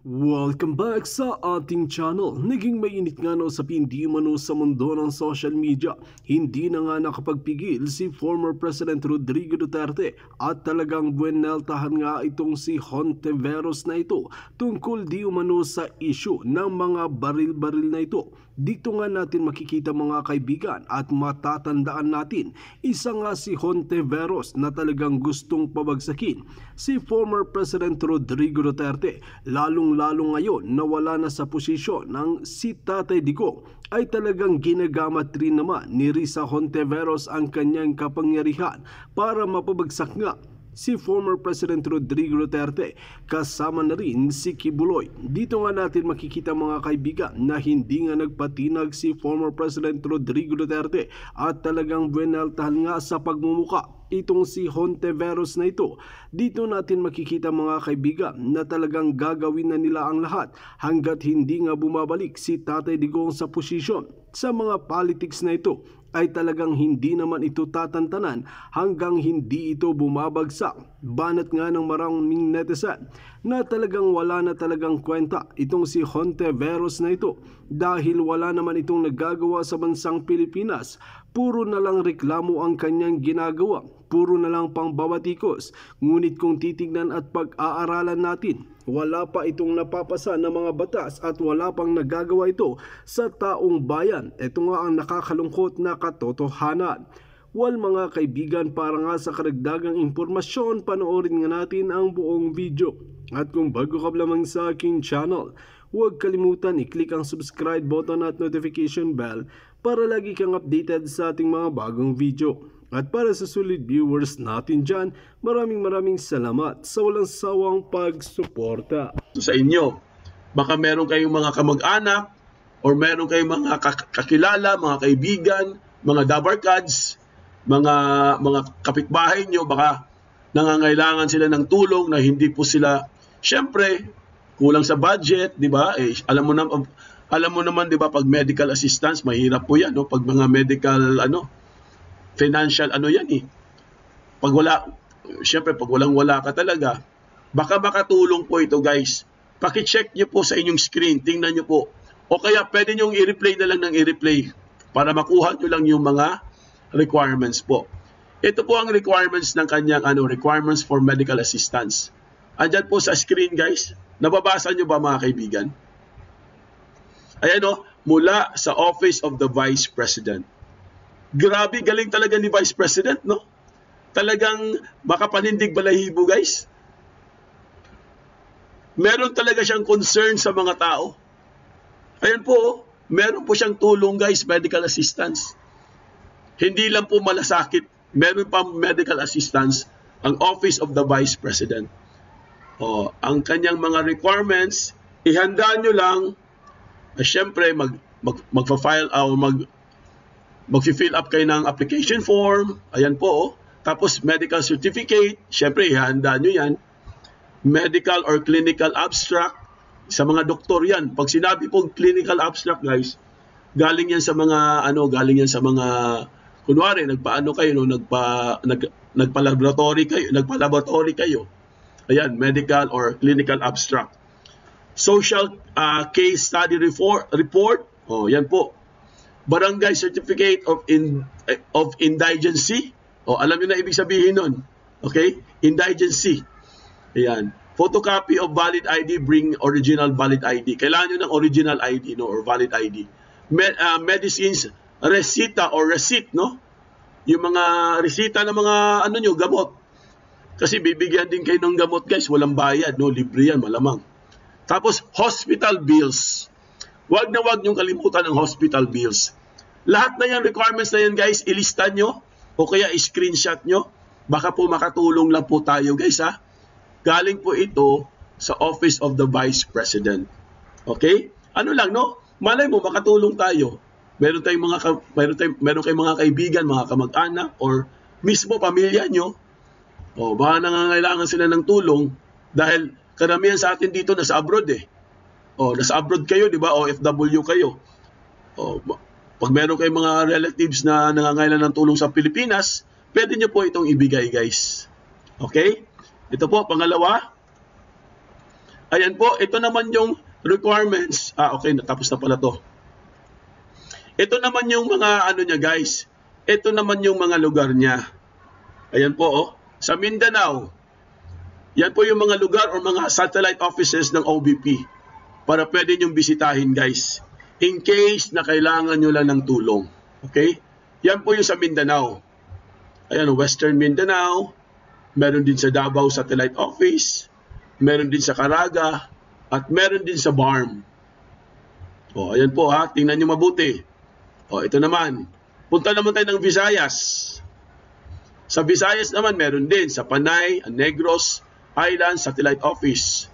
Welcome back sa ating channel. Naging mainit nga na usapin di umano sa mundo ng social media. Hindi na nga nakapagpigil si former President Rodrigo Duterte at talagang bueneltahan nga itong si Hontiveros na ito tungkol di umano sa issue ng mga baril-baril na ito. Dito nga natin makikita mga kaibigan at matatandaan natin, isa nga si Hontiveros na talagang gustong pabagsakin si former President Rodrigo Duterte, lalong-lalo ngayon na wala na sa posisyon ng si Tatay Digong ay talagang ginagamit rin naman ni Risa Hontiveros ang kanyang kapangyarihan para mapabagsak nga si former President Rodrigo Duterte, kasama na rin si Kibuloy. Dito nga natin makikita mga kaibigan na hindi nga nagpatinag si former President Rodrigo Duterte at talagang buenaltahan nga sa pagmumuka itong si Hontiveros na ito. Dito natin makikita mga kaibigan na talagang gagawin na nila ang lahat hanggat hindi nga bumabalik si Tatay Digong sa posisyon sa mga politics na ito ay talagang hindi naman ito tatantanan hanggang hindi ito bumabagsak. Banat nga ng maraming netizen na talagang wala na talagang kwenta itong si Hontiveros na ito dahil wala naman itong nagagawa sa bansang Pilipinas. Puro na lang reklamo ang kanyang ginagawa, puro na lang pangbabatikos. Ngunit kung titignan at pag-aaralan natin, wala pa itong napapasa na mga batas at wala pang nagagawa ito sa taong bayan. Ito nga ang nakakalungkot na katotohanan. Well mga kaibigan, para nga sa karagdagang impormasyon, panoorin nga natin ang buong video. At kung bago ka lamang sa aking channel, huwag kalimutan i-click ang subscribe button at notification bell para lagi kang updated sa ating mga bagong video. At para sa solid viewers natin dyan, maraming salamat sa walang sawang pagsuporta sa inyo. Baka meron kayong mga kamag-anak or meron kayong mga kakilala, mga kaibigan, mga dabarkads, mga kapitbahay nyo, baka nangangailangan sila ng tulong na hindi po sila, syempre, kulang sa budget, di ba? Alam mo naman, di ba, pag medical assistance, mahirap po yan, no? Pag mga medical, financial, yan eh. Pag walang-wala ka talaga, baka makatulong po ito, guys. Paki-check nyo po sa inyong screen, tingnan nyo po. O kaya pwede nyo i-replay na lang ng i-replay para makuha nyo lang yung mga requirements po. Ito po ang requirements ng kanyang requirements for medical assistance. Andyan po sa screen, guys. Nababasa nyo ba mga kaibigan? Ayan mula sa Office of the Vice President. Grabe, galing talaga ni Vice President, no? Talagang makapanindig balahibo, guys. Meron talaga siyang concern sa mga tao. Ayan po, meron po siyang tulong, guys, medical assistance. Hindi lang po malasakit, meron pa medical assistance ang Office of the Vice President. Ang kanyang mga requirements, ihanda nyo lang, syempre mag-file o mag-fill up kayo ng application form, ayan po, tapos medical certificate, syempre ihanda nyo yan, medical or clinical abstract, sa mga doktor yan. Pag sinabi pong clinical abstract, guys, galing yan sa mga, kunwari, nagpa-laboratory kayo, ayan, medical or clinical abstract. Social case study report, yan po. Barangay Certificate of Indigency. Alam niyo na ibig sabihin nun. Okay? Indigency. Ayan. Photocopy of valid ID, bring original valid ID. Kailangan nyo ng original ID, or valid ID. Medicines, resita or receipt, no? Yung mga resita ng mga, gamot. Kasi bibigyan din kayo ng gamot, guys. Walang bayad, no? Libre yan, malamang. Tapos, hospital bills. Huwag niyong kalimutan ng hospital bills. Lahat na yan, requirements na yan, guys, ilista nyo o kaya screenshot nyo. Baka po makatulong lang po tayo, guys, ha? Galing po ito sa Office of the Vice President. Okay? Ano lang, no? Malay mo, makatulong tayo. Meron kayong mga kaibigan, mga kamag-anak, or mismo pamilya nyo. Baka nangangailangan sila ng tulong dahil karamihan sa atin dito nasa abroad eh. Nasa abroad kayo, di ba? OFW kayo. Pag meron kayong mga relatives na nangangailangan ng tulong sa Pilipinas, pwede nyo po itong ibigay, guys. Okay? Ito po, pangalawa, Ayan po, ito naman yung requirements. Okay, natapos na pala to. Ito naman yung mga ano niya guys. Ito naman yung mga lugar niya. Ayan po, oh. Sa Mindanao, yan po yung mga lugar o mga satellite offices ng OBP para pwede niyong bisitahin guys. In case na kailangan nyo lang ng tulong. Okay? Yan po yung sa Mindanao. Ayan, Western Mindanao. Meron din sa Davao Satellite Office. Meron din sa Caraga. At meron din sa BARM. O, ayan po ha. Tingnan nyo mabuti. O, ito naman. Punta naman tayo ng Visayas. Sa Visayas naman, meron din sa Panay, Negros Island Satellite Office.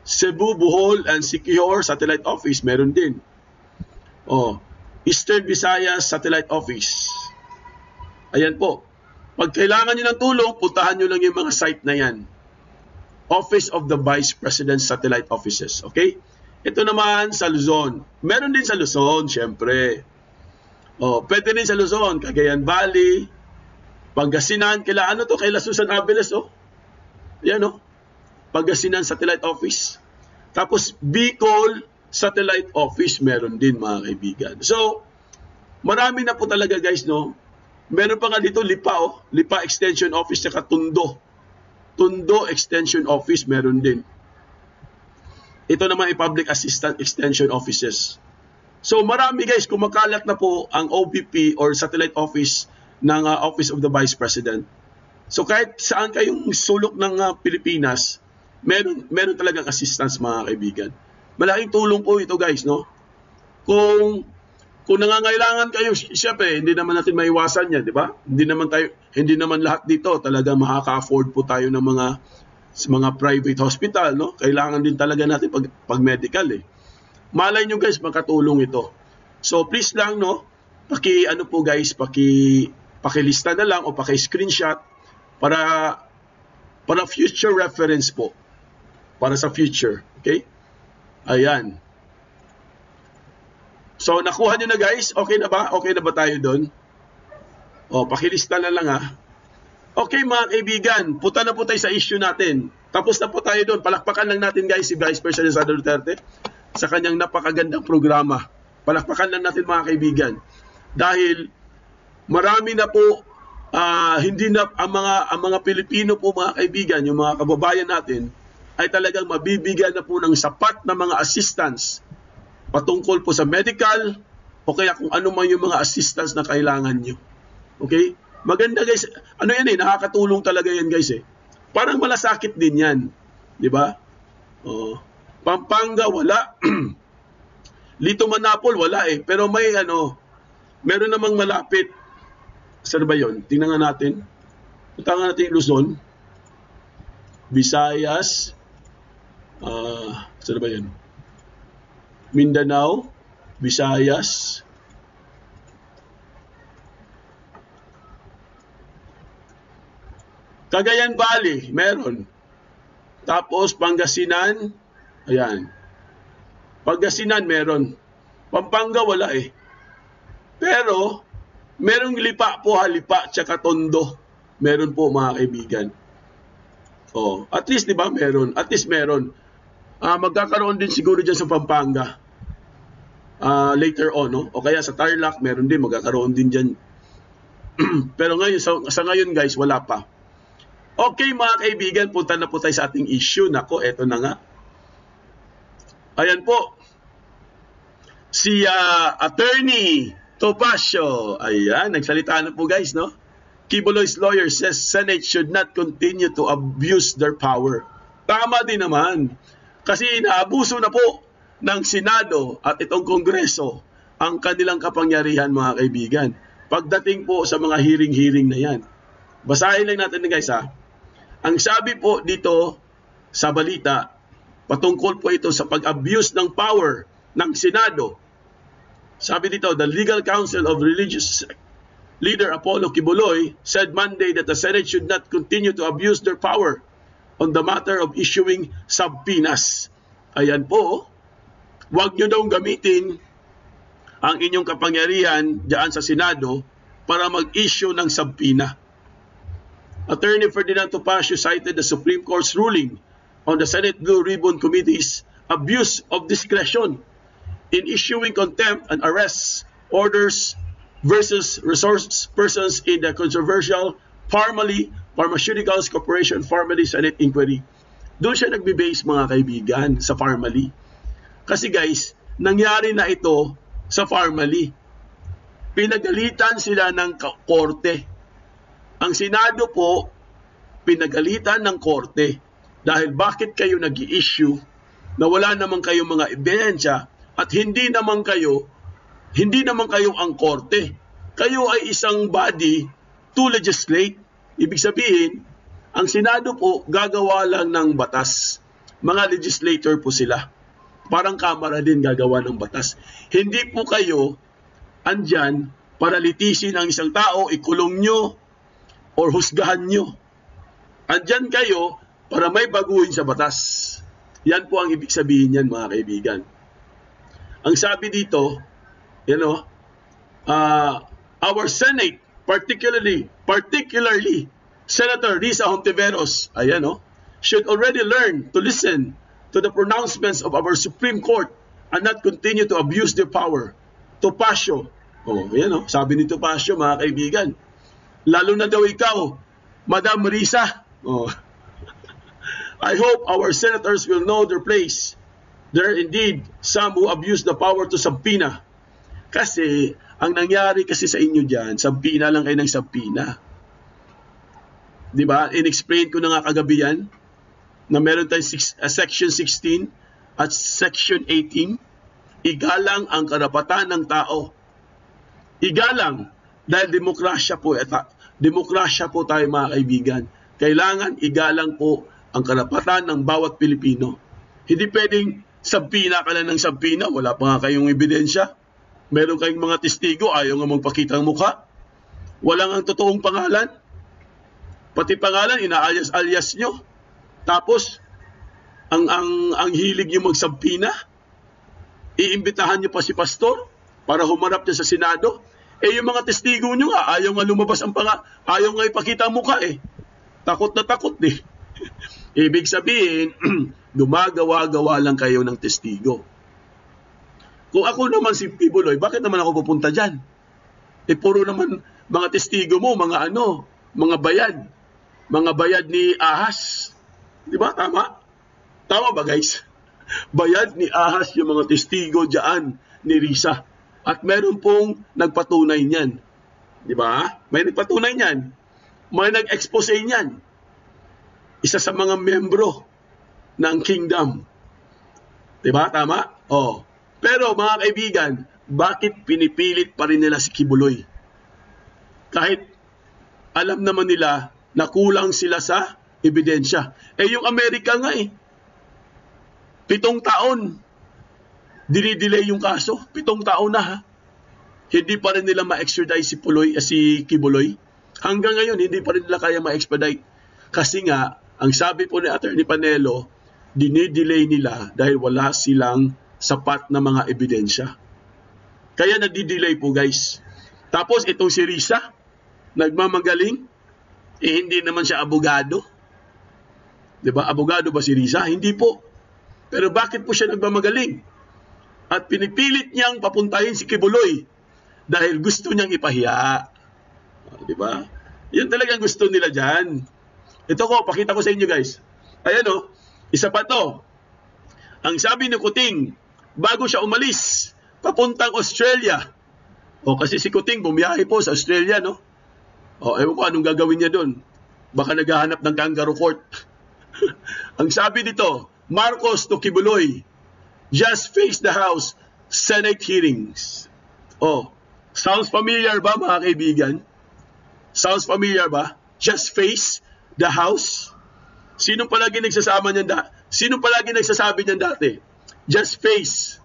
Cebu, Bohol, and Siquijor Satellite Office, meron din. O, Eastern Visayas Satellite Office. Ayan po. Pag kailangan nyo ng tulong, puntahan nyo lang yung mga site na yan. Office of the Vice President Satellite Offices. Okay? Ito naman sa Luzon. Meron din sa Luzon, syempre. O, pwede rin sa Luzon, Cagayan Valley, Pangasinan, ano to? Kaila Susan Abeles, oh. Yan, oh. Pangasinan Satellite Office. Tapos, Bicol Satellite Office, meron din, mga kaibigan. So, marami na po talaga, guys, no? Meron pa nga dito, Lipa, oh. Lipa Extension Office, saka Tondo. Tondo Extension Office, meron din. Ito naman ay Public Assistant Extension Offices. So, marami, guys, kumakalat na po ang OBP or Satellite Office ng Office of the Vice President. So kahit saan kayong sulok ng Pilipinas, meron talagang assistance, mga kaibigan. Malaking tulong po ito, guys, no? Kung nangangailangan kayo, siyempre, hindi naman natin maiwasan yan, di ba? Hindi naman lahat dito talaga makaka-afford po tayo ng mga private hospital, no? Kailangan din talaga natin pag medical, eh. Malay nyo, guys, makatulong ito. So please lang, no? Pakilista na lang o paki-screenshot para future reference po. Para sa future. Okay? Ayan. So, nakuha nyo na, guys. Okay na ba? Okay na ba tayo doon? O, pakilista na lang, ha. Okay, mga kaibigan. Punta na po tayo sa issue natin. Tapos na po tayo doon. Palakpakan lang natin, guys, si Vice President Sara Duterte sa kanyang napakagandang programa. Palakpakan lang natin, mga kaibigan. Dahil marami na po, hindi na ang mga Pilipino po, mga kaibigan, yung mga kababayan natin, ay talagang mabibigyan na po ng sapat na mga assistance patungkol po sa medical o kaya kung ano man yung mga assistance na kailangan nyo. Okay? Maganda, guys. Ano yan, nakakatulong talaga yan, guys, eh. Parang malasakit din yan. Di ba? Pampanga, wala. Lito Manapol, wala, eh. Pero meron namang malapit. Saan ba yun? Tingnan nga natin. Punta nga natin yung Luzon. Visayas. Saan ba yun? Mindanao. Visayas. Cagayan Valley, meron. Tapos Pangasinan. Ayan. Pangasinan, meron. Pampanga, wala, eh. Pero, merong Lipa po, Lipa, tsaka Tondo. Meron po, mga kaibigan. At least, di ba, meron. At least meron. Magkakaroon din siguro dyan sa Pampanga. Later on, no? O kaya sa Tarlac, meron din. Magkakaroon din dyan. Pero ngayon, sa ngayon, guys, wala pa. Okay, mga kaibigan, punta na po tayo sa ating issue. Nako, eto na nga. Ayan po. Si Attorney Topacio. Ayan, nagsalita na po, guys, no? Kibuloy's lawyer says Senate should not continue to abuse their power. Tama din naman. Kasi inaabuso na po ng Senado at itong Kongreso ang kanilang kapangyarihan, mga kaibigan. Pagdating po sa mga hearing na yan. Basahin lang natin, guys, ha. Ang sabi po dito sa balita, patungkol po ito sa pag-abuse ng power ng Senado. Sabi dito, the legal counsel of religious leader Apollo Kibuloy said Monday that the Senate should not continue to abuse their power on the matter of issuing subpoenas. Ayan po, huwag nyo daw gamitin ang inyong kapangyarihan diyan sa Senado para mag-issue ng subpoena. Attorney Ferdinand Topacio cited the Supreme Court's ruling on the Senate Blue Ribbon Committee's abuse of discretion in issuing contempt and arrest orders versus resource persons in the controversial Pharmaceuticals Corporation Pharmaly Senate Inquiry. Doon siya nagbe-base, mga kaibigan, sa Pharmaly. Kasi guys, nangyari na ito sa Pharmaly. Pinagalitan sila ng korte. Ang Senado po, pinagalitan ng korte dahil bakit kayo nag-i-issue na wala naman kayong mga ebidensya at hindi naman kayo ang korte. Kayo ay isang body to legislate. Ibig sabihin, ang Senado po gagawa lang ng batas. Mga legislator po sila. Parang Kamara din gagawa ng batas. Hindi po kayo andyan para litisin ang isang tao, ikulong nyo, or husgahan nyo. Andyan kayo para may baguhin sa batas. Yan po ang ibig sabihin yan, mga kaibigan. Ang sabi dito, our Senate, particularly Senator Risa Hontiveros, should already learn to listen to the pronouncements of our Supreme Court and not continue to abuse their power. Topacio, sabi ni Topacio, mga kaibigan, lalo na daw ikaw, Madam Risa. I hope our senators will know their place. There are indeed some who abuse the power to subpoena. Kasi, ang nangyari kasi sa inyo dyan, subpoena lang kayo ng subpoena. Diba? In-explain ko na nga kagabi yan, na meron tayong Section 16 at Section 18. Igalang ang karapatan ng tao. Igalang, dahil demokrasya po tayo, mga kaibigan. Kailangan igalang po ang karapatan ng bawat Pilipino. Hindi pwedeng subpoena ka lang ng subpoena, wala pa nga kayong ebidensya. Meron kayong mga testigo, ayaw nga magpakita ng mukha. Walang ang totoong pangalan. Pati pangalan, ina-alias nyo. Tapos, ang hilig nyo mag-subpoena, iimbitahan nyo pa si pastor para humarap niya sa Senado. Yung mga testigo nyo nga, ayaw nga lumabas ayaw nga ipakita ang mukha eh. Takot na takot eh. Ibig sabihin, gumagawa-gawa lang kayo ng testigo. Kung ako naman si Kibuloy, bakit naman ako pupunta dyan? Puro naman mga testigo mo, mga bayad. Mga bayad ni Ahas. Di ba? Tama? Tama ba guys? Bayad ni Ahas yung mga testigo dyan ni Risa. At meron pong nagpatunay niyan. Di ba? May nagpatunay niyan. May nag-expose niyan. Isa sa mga membro ng kingdom. Di ba? Tama? Pero mga kaibigan, bakit pinipilit pa rin nila si Kibuloy? Kahit alam naman nila na kulang sila sa ebidensya. Yung Amerika nga 7 taon, dinidelay yung kaso. 7 taon na ha. Hindi pa rin nila ma-extradite si Kibuloy. Hanggang ngayon, hindi pa rin nila kaya ma-expedite. Kasi nga, ang sabi po ni Attorney Panelo, dinidelay nila dahil wala silang sapat na mga ebidensya. Kaya nagdi-delay po guys. Tapos itong si Risa, nagmamagaling, hindi naman siya abogado. Diba? Abogado ba si Risa? Hindi po. Pero bakit po siya nagmamagaling? At pinipilit niyang papuntahin si Kibuloy dahil gusto niyang ipahiya. Diba? Yan talagang gusto nila dyan. Ito pakita ko sa inyo guys. Ayan isa pa to. Ang sabi ni Kuting, bago siya umalis, papuntang Australia. Kasi si Kuting bumiyahe po sa Australia, no? Ewan ko anong gagawin niya doon. Baka naghahanap ng kangaroo court. Ang sabi dito, Marcos to Kibuloy, just face the House Senate hearings. Sounds familiar ba mga kaibigan? Sounds familiar ba? Just face the House? Sino palagi nagsasabi niyan dati? Just face.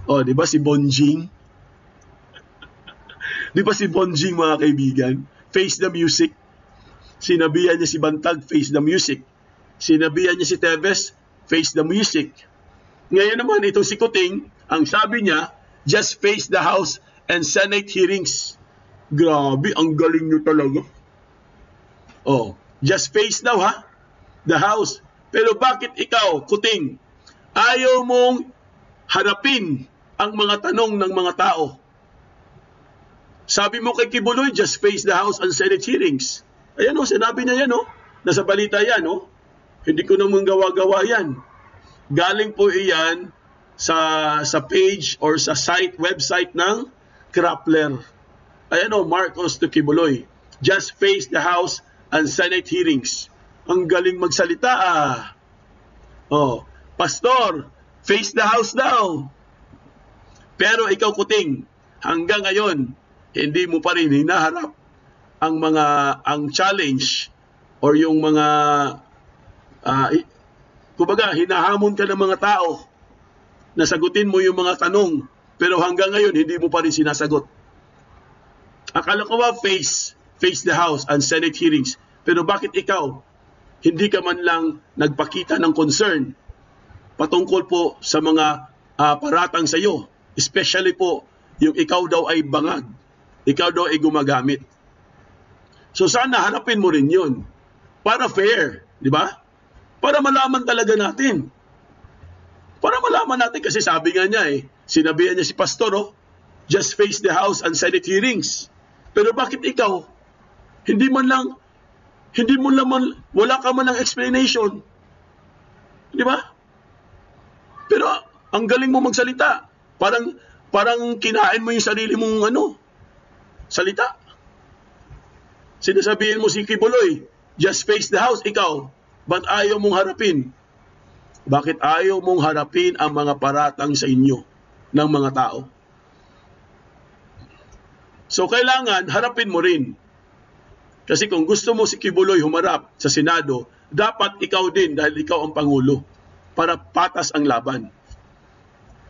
Di ba si Bonjing? Di ba si Bonjing mga kaibigan? Face the music. Sinabihan niya si Bantag, face the music. Sinabihan niya si Teves, face the music. Ngayon naman, itong si Kuting, ang sabi niya, just face the House and Senate hearings. Grabe, ang galing niyo talaga. Just face now the House Pero bakit ikaw, Kuting, ayaw mong harapin ang mga tanong ng mga tao? Sabi mo kay Kibuloy, just face the House and Senate hearings. Ayan o, sinabi niya yan o. Nasa balita yan o. Hindi ko naman gawa-gawa yan. Galing po iyan sa page or sa website ng Krappler. Ayan o, Marcos to Kibuloy. Just face the House and Senate hearings. Ang galing magsalita ah. Oh, Pastor, face the House daw. Pero ikaw, Kuting, hanggang ngayon, hindi mo pa rin hinaharap ang challenge or yung mga kumbaga, hinahamon ka ng mga tao na sagutin mo yung mga tanong, pero hanggang ngayon, hindi mo pa rin sinasagot. Akala ko ba face the House and Senate hearings, pero bakit ikaw, hindi ka man lang nagpakita ng concern patungkol po sa mga paratang sa iyo, especially po yung ikaw daw ay bangag, ikaw daw ay gumagamit. So sana harapin mo rin yun para fair, di ba? Para malaman talaga natin. Para malaman natin kasi sabi nga niya sinabihan niya si Pastor just face the House and Senate hearings. Pero bakit ikaw, wala ka man ng explanation. Di ba? Pero ang galing mo magsalita. Parang kinain mo yung sarili mong salita. Sinasabihin mo si Kibuloy, just face the House, ikaw, ba't ayaw mong harapin? Bakit ayaw mong harapin ang mga paratang sa inyo ng mga tao? So kailangan harapin mo rin. Kasi kung gusto mo si Kibuloy humarap sa Senado, dapat ikaw din dahil ikaw ang Pangulo para patas ang laban.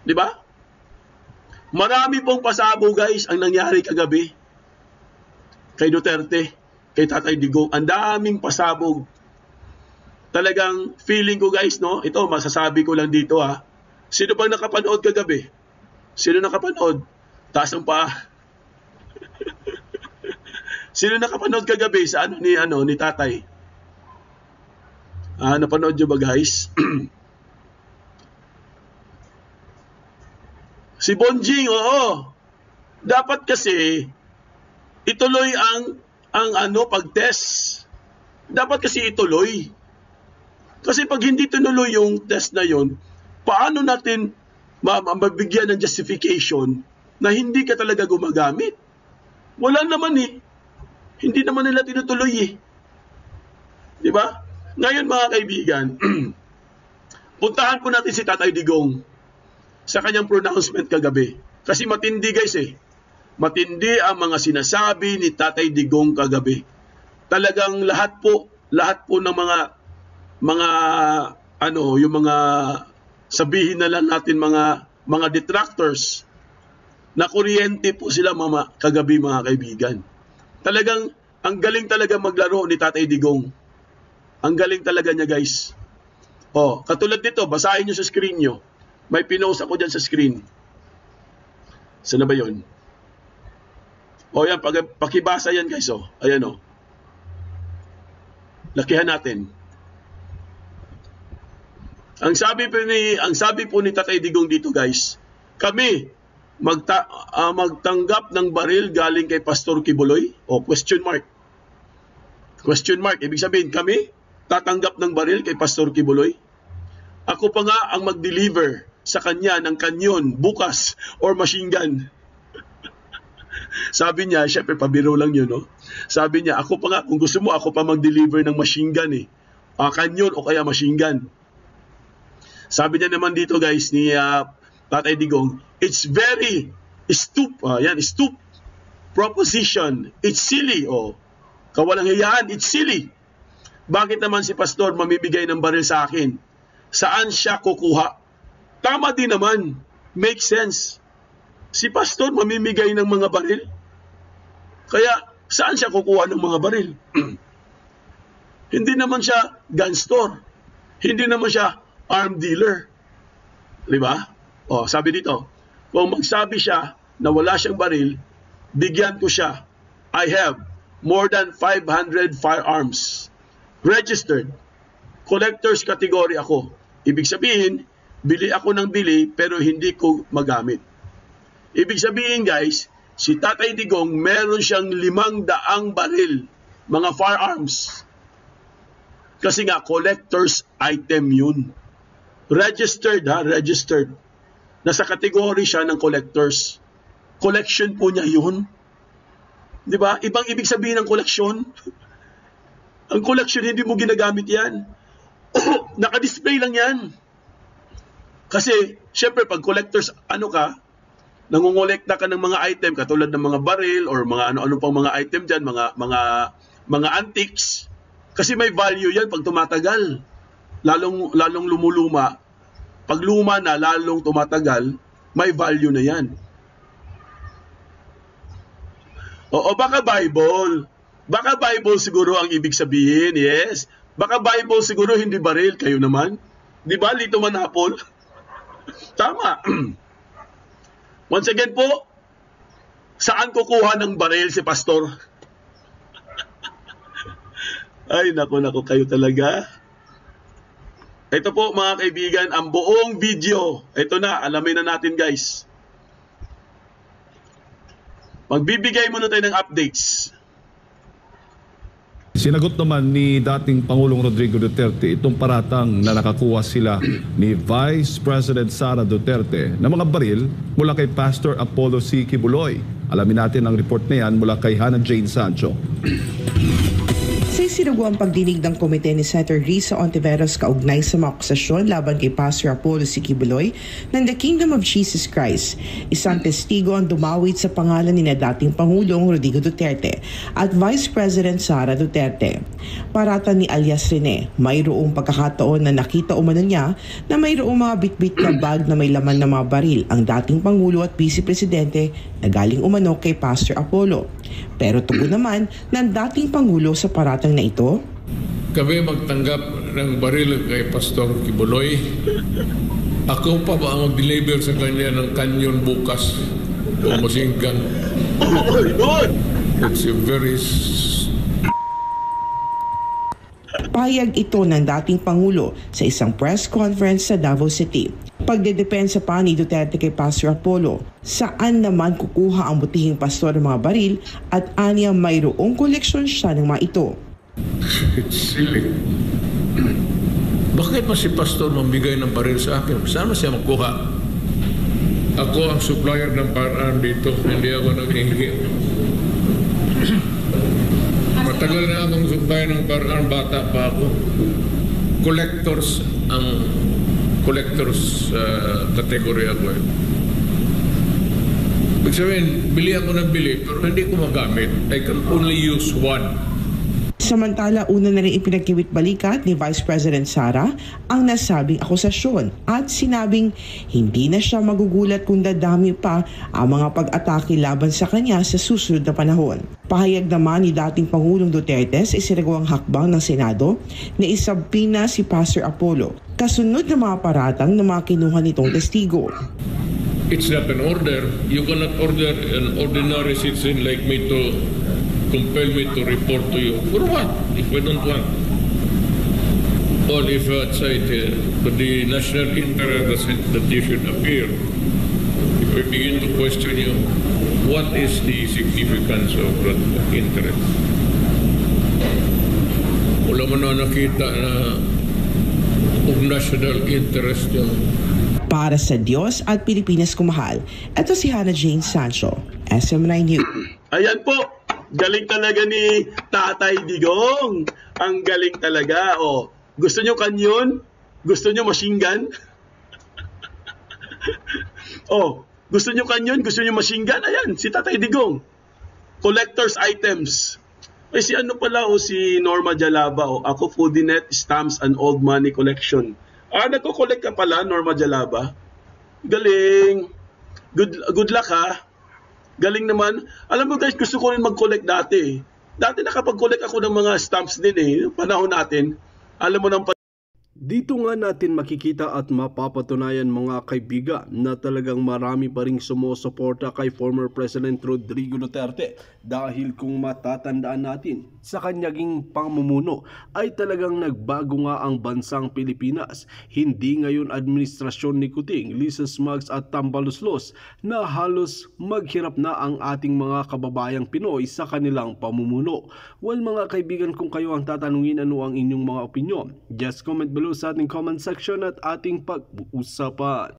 Di ba? Marami pong pasabog guys ang nangyari kagabi kay Duterte, kay Tatay Digong. Ang daming pasabog. Talagang feeling ko guys, ito masasabi ko lang dito Sino bang nakapanood kagabi? Sino nakapanood? Taas ang paa. Sino nakapanood kagabi sa ni Tatay? Napanood niyo ba guys? Si Bonjing, oo. Dapat kasi ituloy ang pag-test. Dapat kasi ituloy. Kasi pag hindi tinuloy yung test na yon, paano natin mabigyan ng justification na hindi ka talaga gumagamit? Wala naman Hindi naman nila tinutuloy Di ba? Ngayon mga kaibigan, puntahan po natin si Tatay Digong sa kanyang pronouncement kagabi. Kasi matindi guys Matindi ang mga sinasabi ni Tatay Digong kagabi. Talagang lahat po ng yung mga sabihin na lang natin mga detractors na kuryente po sila kagabi mga kaibigan. Talagang ang galing talaga maglaro ni Tatay Digong. Ang galing talaga niya guys. Katulad nito, basahin niyo sa screen niyo. May pinost ako dyan sa screen. Saan na ba yun? Yan, pakibasa yan guys. Ayan Lakihan natin. Ang sabi po ni Tatay Digong dito guys, kami magtanggap ng baril galing kay Pastor Kibuloy? Question mark. Question mark. Ibig sabihin, kami tatanggap ng baril kay Pastor Kibuloy? Ako pa nga ang mag-deliver sa kanya ng kanyon bukas or machine gun. Sabi niya, syempre pabiro lang yun, Sabi niya, ako pa nga, kung gusto mo, ako pa mag-deliver ng machine gun kanyon o kaya machine gun. Sabi niya naman dito guys ni Tatay Digong, it's very stupid proposition. It's silly. Kawalang hiyaan, it's silly. Bakit naman si Pastor mamibigay ng baril sa akin? Saan siya kukuha? Tama din naman. Make sense. Si Pastor mamimigay ng mga baril. Kaya saan siya kukuha ng mga baril? Hindi naman siya gun store. Hindi naman siya arm dealer. Diba? Sabi dito, kung magsabi siya na wala siyang baril, bigyan ko siya. I have more than 500 firearms registered. collector's category ako. Ibig sabihin, bili ako ng bili pero hindi ko magamit. Ibig sabihin guys, si Tatay Digong meron siyang 500 baril, mga firearms. Kasi nga, collector's item yun. Registered ha, registered. Nasa kategory siya ng collectors. Collection po niya yun. Diba? Ibang ibig sabihin ng collection. Ang collection, hindi mo ginagamit yan. Naka-display lang yan. Kasi, syempre, pag collectors, ano ka, nangongolekta ka ng mga item, katulad ng mga baril, or mga ano-ano pang mga item dyan, mga antiques. Kasi may value yan pag tumatagal. Lalong lumuluma. Pag luma na, lalong tumatagal, may value na yan. O baka Bible. Baka Bible siguro ang ibig sabihin, yes. Baka Bible siguro hindi baril, kayo naman. Di ba, Lito Manapol? Tama. Once again po, saan kukuha ng baril si Pastor? Ay, naku, kayo talaga. Ito po mga kaibigan, ang buong video. Ito na, alamin na natin guys. Magbibigay muna tayo ng updates. Sinagot naman ni dating Pangulong Rodrigo Duterte itong paratang na nakakuha sila ni Vice President Sara Duterte ng mga baril mula kay Pastor Apollo C. Kibuloy. Alamin natin ang report na yan mula kay Hannah Jane Sancho. Sa isinaguang pagdinig ng komite ni Senator Risa Ontiveros kaugnay sa mga akusasyon laban kay Pastor Apollo C. Kibuloy ng The Kingdom of Jesus Christ, isang testigo ang dumawit sa pangalan ni dating Pangulong Rodrigo Duterte at Vice President Sara Duterte. Parata ni alias Rene, mayroong pagkakataon na nakita umano niya na mayroong mga bitbit na bag na may laman ng mga baril ang dating Pangulo at Vice Presidente na galing umano kay Pastor Apollo. Pero tugon naman ng dating Pangulo sa paratang na ito, kami magtanggap ng baril kay Pastor Kibuloy. Ako pa ba ang mag-deliver sa kanya ng kanyon bukas o machine gun? It's a very... Pahayag ito ng dating Pangulo sa isang press conference sa Davao City. Pagdedepensa pa ni Duterte kay Pastor Apollo, saan naman kukuha ang butihing pastor ng mga baril at aniya mayroong koleksyon siya ng mga ito. It's silly. Bakit mas si pastor mamigay ng baril sa akin? Saan siya makuha? Ako ang supplier ng firearm dito, hindi ako naghihingi. Matagal na akong supplier ng firearm, bata pa ako. Collectors category ako eh. Ibig sabihin, bili ako ng bili, pero hindi ko magamit. I can only use one. Samantala, una na rin ipinagkiwit balikat ni Vice President Sara ang nasabing akusasyon at sinabing hindi na siya magugulat kung dadami pa ang mga pag-atake laban sa kanya sa susunod na panahon. Pahayag naman ni dating Pangulong Duterte sa isinagawang hakbang ng Senado na isabpina si Pastor Apollo kasunod ng mga paratang na mga kinuha nitong testigo. It's not an order. You cannot order an ordinary citizen like me to compel me to report to you. For what? If we don't want. Or if outside the national interest that you should appear. If we begin to question you, what is the significance of that interest? Wala mo na nakita na of national interest yung... Para sa Diyos at Pilipinas kumahal, ito si Hannah Jane Sancho, SM9 News. Ayan po, galing talaga ni Tatay Digong. Ang galing talaga. O, gusto nyo kanyon? Gusto nyo machine gun? O, gusto nyo kanyon? Gusto nyo machine gun? Ayan, si Tatay Digong. Collector's items. Ay, si ano pala si Norma Jalaba ako Foodinet Stamps and Old Money Collection. Nagko-collect ka pala, Norma Jalaba. Galing. Good luck ha. Galing naman. Alam mo guys, gusto ko rin mag-collect dati. Dati nakapag-collect ako ng mga stamps din Panahon natin. Alam mo nang Dito nga natin makikita at mapapatunayan mga kaibigan na talagang marami pa ring sumusuporta kay former President Rodrigo Duterte dahil kung matatandaan natin sa kanyang pamumuno ay talagang nagbago nga ang bansang Pilipinas. Hindi ngayon administrasyon ni Kuting, Lisa Smugs at Tambaluslos na halos maghirap na ang ating mga kababayang Pinoy sa kanilang pamumuno. Well mga kaibigan, kung kayo ang tatanungin ano ang inyong mga opinyon, just comment below sa ating comment section at ating pag-uusapan.